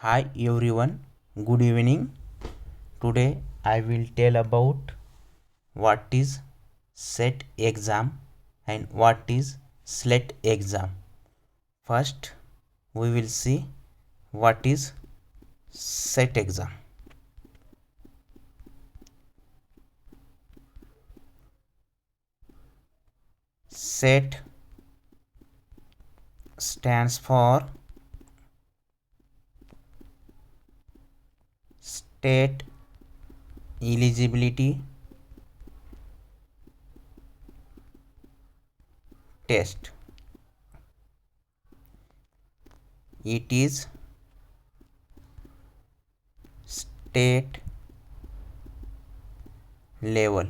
Hi everyone, good evening. Today I will tell about what is SET exam and what is SLET exam. First, we will see what is SET exam. SET stands for State Eligibility Test. It is state level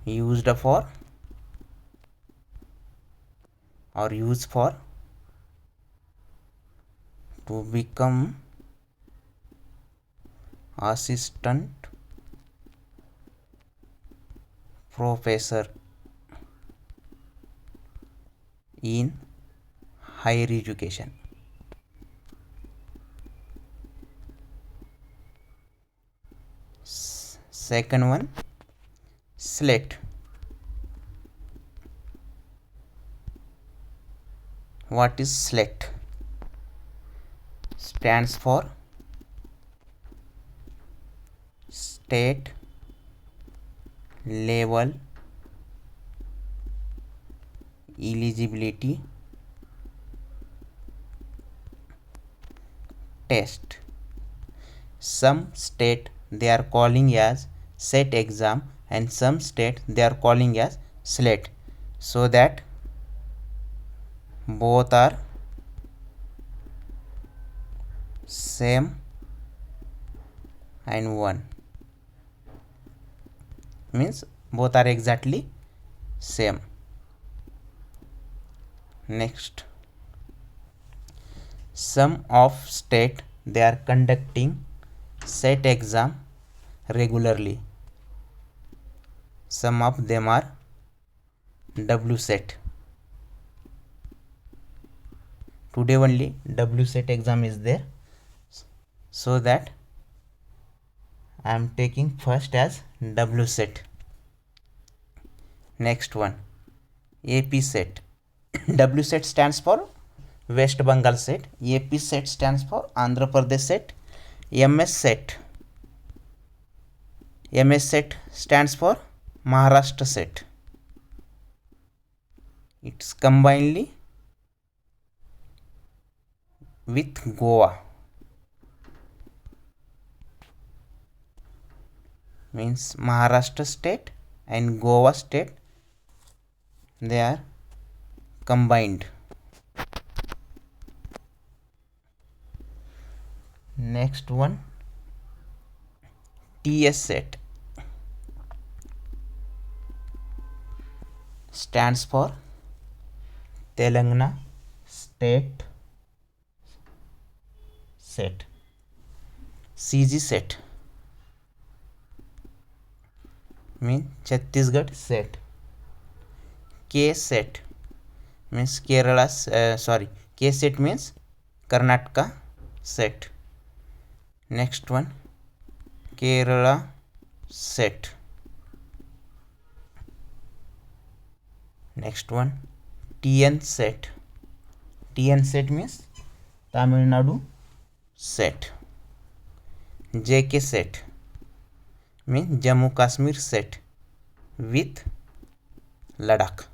used for to become assistant professor in higher education. Second one, SLET. What is SLET? Stands for State Level Eligibility Test. Some state they are calling as SET exam and some state they are calling as SLET, so that both are same and one, means both are exactly same. Next, some of state they are conducting SET exam regularly. Some of them are WSET. Today only WSET exam is there, so that I am taking first as WSET. Next one, AP set. WSET stands for West Bengal set. AP set stands for Andhra Pradesh set. MS set. MS set stands for Maharashtra set. It's combinedly with Goa, means Maharashtra state and Goa state they are combined. Next one, TS set stands for Telangana state set. CG set means Chhattisgarh set. K set means Kerala, K set means Karnataka set. Next one, Kerala set. Next one, TN set. TN set means Tamil Nadu set. JK set means Jammu Kashmir set with Ladakh.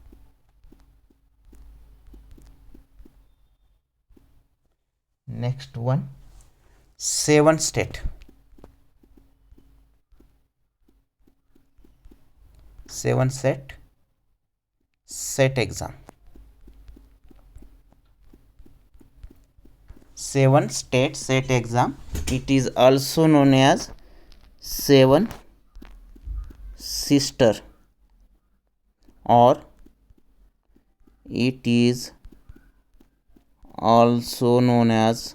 Next one, 7 state. 7 set exam. 7 state set exam. It is also known as 7 sister, or it is also known as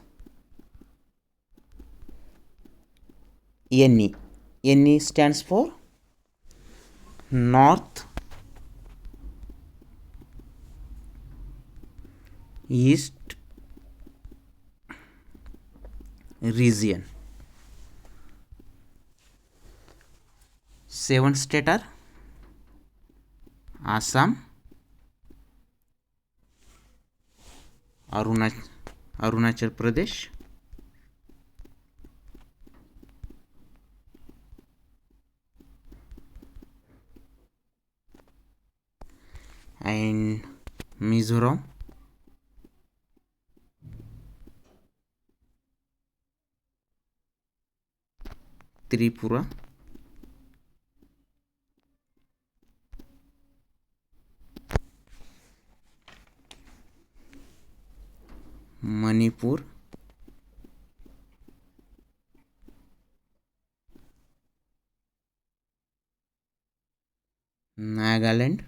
NE. NE stands for North East region. 7 states are Assam, Arunachal Pradesh, and Mizoram, Tripura, Manipur, Nagaland,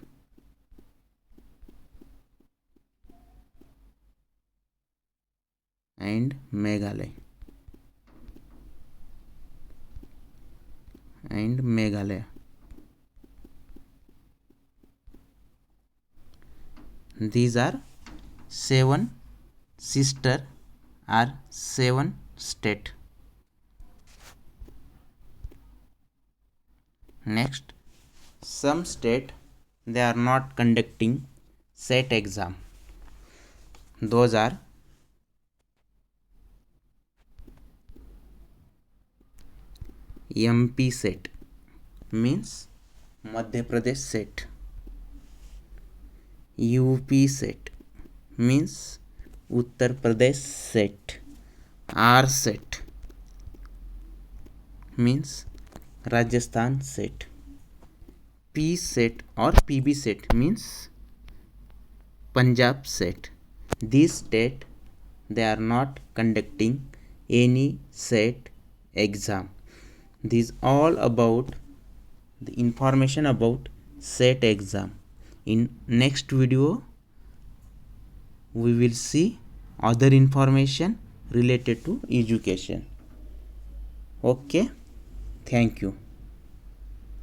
and Meghalaya. These are 7 sister or 7 state. Next, some state they are not conducting SET exam. Those are MP SET means Madhya Pradesh SET. UP SET means Uttar Pradesh SET. R SET means Rajasthan SET. P SET or PB SET means Punjab SET. These state they are not conducting any SET exam. This all about the information about SET exam. In next video we will see other information related to education. Okay, thank you.